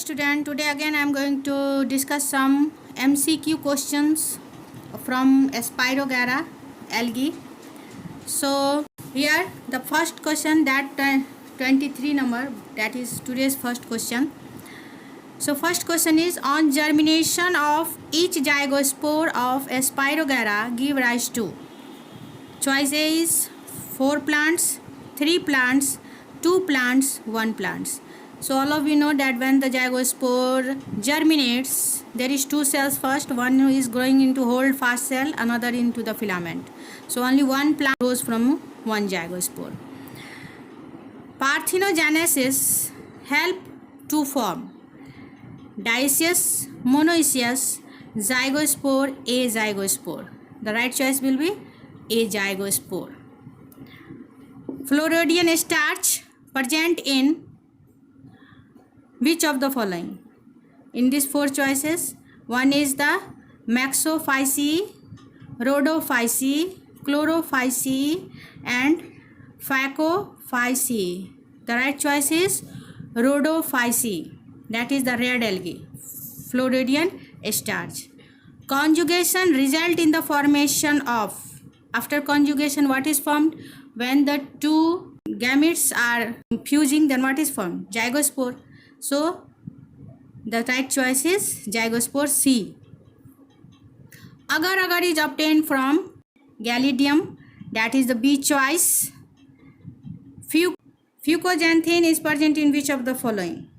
student, today again I am going to discuss some MCQ questions from Spirogara algae. So here the first question, that 23 number, that is today's first question. So first question is, on germination of each zygospore of Spirogara give rise to. Choice A is 4 plants, 3 plants, 2 plants, 1 plants. So all of you know that when the zygospore germinates, there is 2 cells first. One is growing into hold fast cell, another into the filament. So only 1 plant grows from 1 zygospore. Parthenogenesis help to form dioecious, monoecious, zygospore, azygospore. The right choice will be azygospore. Floridian starch present in which of the following? In these 4 choices, one is the Maxophyceae, Rhodophyceae, Chlorophyceae and Phacoophyceae. The right choice is Rhodophyceae. That is the red algae, Floridian starch. Conjugation result in the formation of. After conjugation, what is formed? When the 2 gametes are fusing, then what is formed? Zygospore. So the right choice is zygospore C. Agar-agar is obtained from Galidium, that is the B choice. Fucoxanthin is present in which of the following?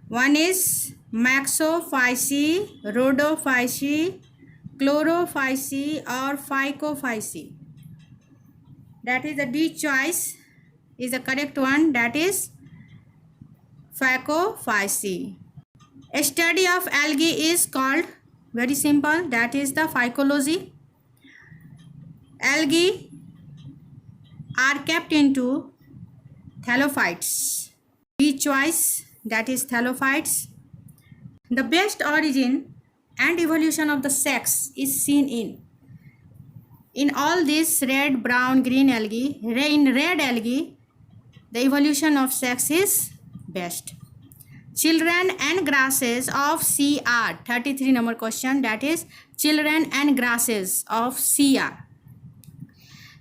One is Maxophyceae, Rhodophyceae, Chlorophyceae or Phacoophyceae. That is the D choice is the correct one, that is Phacoophyceae. A study of algae is called, very simple, that is the phycology. Algae are kept into thallophytes. B choice, that is thallophytes. The best origin and evolution of the sex is seen in all these red, brown, green algae. In red algae, the evolution of sex is best. Children and grasses of sea are, 33 number question, that is children and grasses of sea are.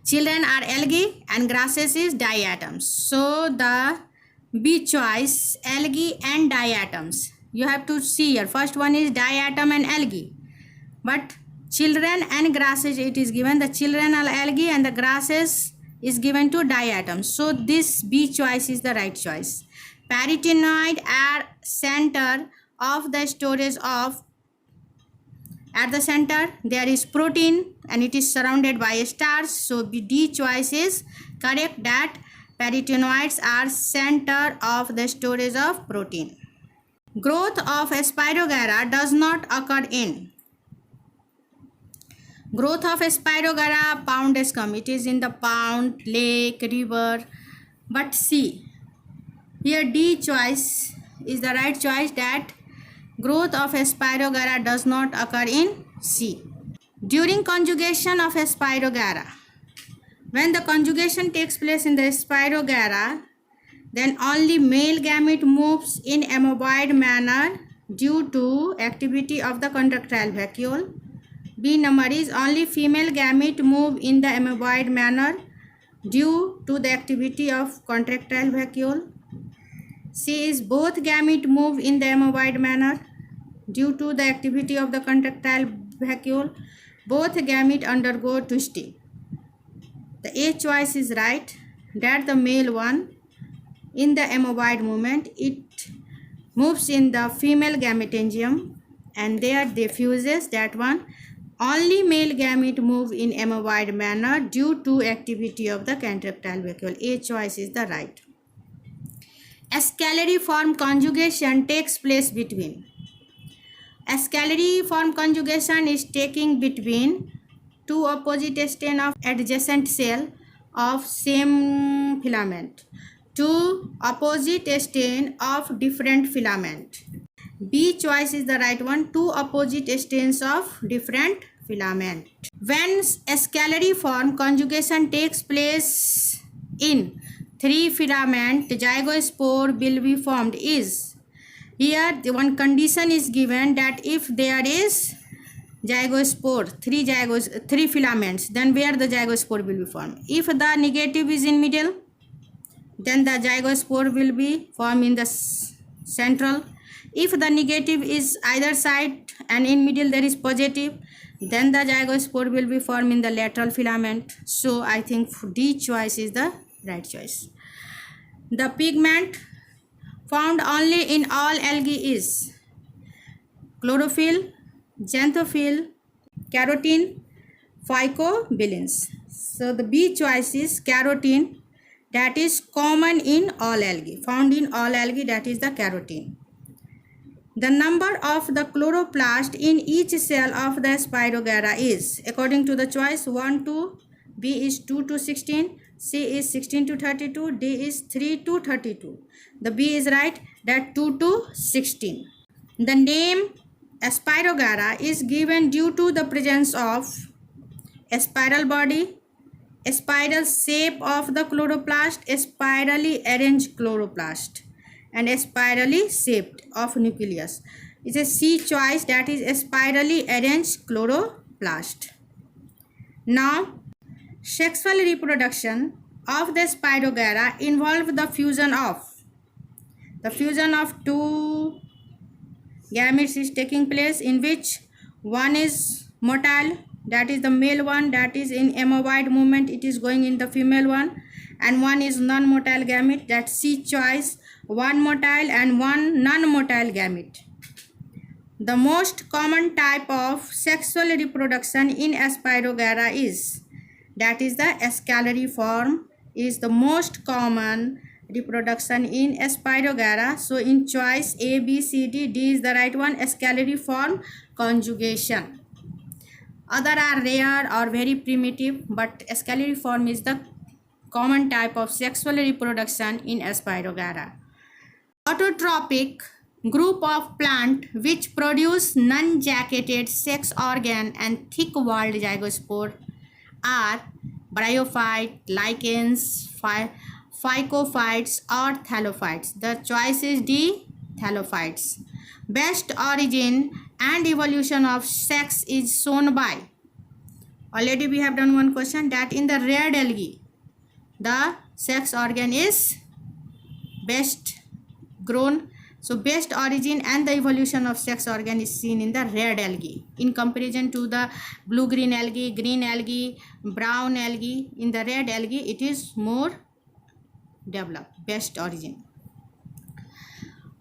Children are algae and grasses is diatoms. So the B choice, algae and diatoms. You have to see here, first one is diatom and algae, but children and grasses it is given, the children are algae and the grasses is given to diatoms. So this B choice is the right choice. Peritenoid are center of the storage of. At the center there is protein and it is surrounded by starch. So D choice is correct, that peritenoids are center of the storage of protein. Growth of Spirogara does not occur in. Growth of Spirogara pond scum, it is in the pond, lake, river. But C, here D choice is the right choice, that growth of Spirogara does not occur in C. During conjugation of Spirogara, when the conjugation takes place in the Spirogara, then only male gamete moves in amoeboid manner due to activity of the contractile vacuole. B number is, only female gamete move in the amoeboid manner due to the activity of contractile vacuole. C is, both gamete move in the amoeboid manner due to the activity of the contractile vacuole. Both gamete undergo twisting. The A choice is right, that the male one in the amoeboid movement, it moves in the female gametangium and there they fuses, that one. Only male gamete move in amoeboid manner due to activity of the contractile vacuole. A choice is the right. Scalariform conjugation takes place between. Scalariform conjugation is taking between 2 opposite stain of adjacent cell of same filament. 2 opposite stain of different filament. B choice is the right one, 2 opposite stains of different filament. When scalariform conjugation takes place in 3 filament, zygospore will be formed is Here the one condition is given that if there is zygospore, three filaments, then where the zygospore will be formed. If the negative is in middle, then the zygospore will be formed in the central. If the negative is either side and in middle there is positive, then the zygospore will be formed in the lateral filament. So I think D choice is the right choice. The pigment found only in all algae is chlorophyll, xanthophyll, carotene, phycobilins. So the B choice is carotene, that is common in all algae, found in all algae, that is the carotene. The number of the chloroplast in each cell of the Spirogyra is, according to the choice, 1 to, B is 2 to 16, C is 16 to 32, D is 3 to 32. The B is right, that 2 to 16. The name Spirogyra is given due to the presence of a spiral body, a spiral shape of the chloroplast, a spirally arranged chloroplast, and a spirally shaped of nucleus. It's a C choice, that is a spirally arranged chloroplast. Now, sexual reproduction of the Spirogyra involve the fusion of two gametes is taking place, in which one is motile, that is the male one, that is in amoeboid movement, it is going in the female one, and one is non-motile gamete, that C choice, one motile and one non-motile gamete. The most common type of sexual reproduction in Spirogyra is, that is the scalariform is the most common reproduction in Spirogyra. So in choice A, B, C, D, D is the right one, scalariform conjugation. Other are rare or very primitive, but scalariform is the common type of sexual reproduction in Spirogyra. Autotrophic group of plant which produce non-jacketed sex organ and thick-walled zygospore are bryophyte, lichens, phycophytes or thallophytes. The choice is D, thallophytes. Best origin and evolution of sex is shown by, already we have done one question, that in the red algae the sex organ is best grown. So best origin and the evolution of sex organ is seen in the red algae in comparison to the blue-green algae, green algae, brown algae. In the red algae it is more developed, best origin.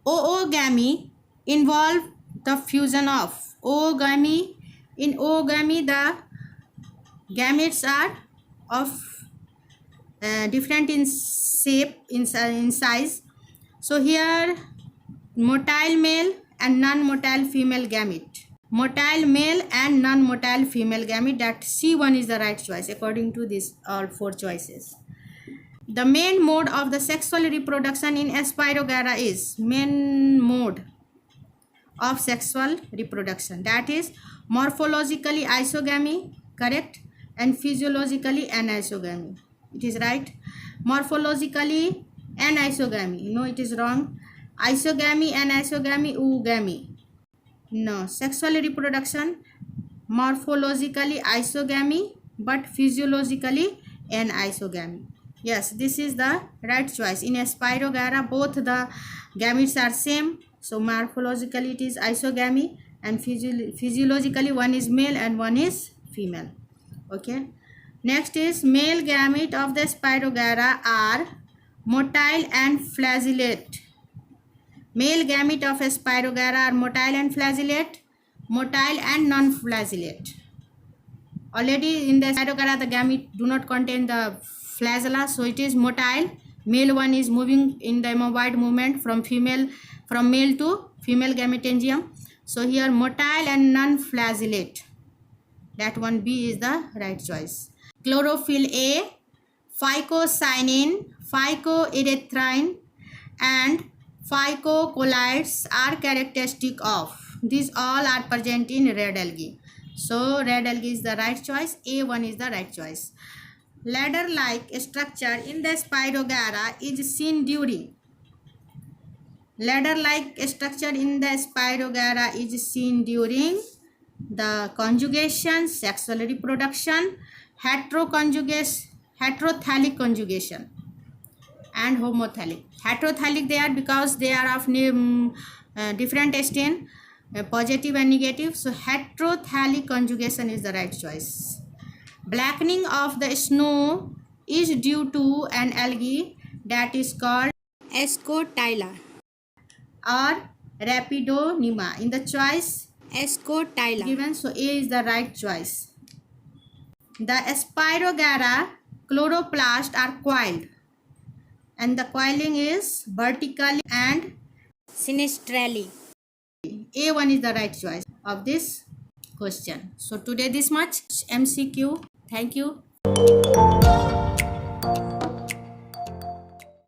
Oogamy involve the fusion of oogamy. In oogamy the gametes are of different in shape, in size. So here motile male and non-motile female gamete, motile male and non-motile female gamete, that C1 is the right choice according to this all four choices. The main mode of the sexual reproduction in Spirogyra is, main mode of sexual reproduction, that is morphologically isogamy, correct, and physiologically anisogamy. It is right. Morphologically anisogamy, no, it is wrong. Isogamy, anisogamy, oogamy, no. Sexual reproduction morphologically isogamy but physiologically anisogamy. Yes, this is the right choice. In Spirogyra both the gametes are same, so morphologically it is isogamy and physiologically one is male and one is female. Okay, next is male gamete of the Spirogyra are motile and flagellate. Male gamete of Spirogyra are motile and flagellate, motile and non-flagellate. Already in the Spirogyra the gamete do not contain the flagella, so it is motile. Male one is moving in the amoeboid movement from male to female gametangium. So here motile and non-flagellate, that one B is the right choice. Chlorophyll A, phycocyanin, phycoerythrin and phycocolloids are characteristic of. These all are present in red algae. So red algae is the right choice. A1 is the right choice. Ladder-like structure in the Spirogyra is seen during Ladder-like structure in the Spirogyra is seen during the conjugation, sexual reproduction, heterothallic conjugation, and homothallic. Heterothallic they are because they are of different strain, positive and negative. So heterothallic conjugation is the right choice. Blackening of the snow is due to an algae that is called Escotyla or Rapidonema. In the choice Escotyla given, so A is the right choice. The Spirogyra chloroplasts are coiled, and the coiling is vertically and sinistrally. A1 is the right choice of this question. So today this much MCQ. Thank you.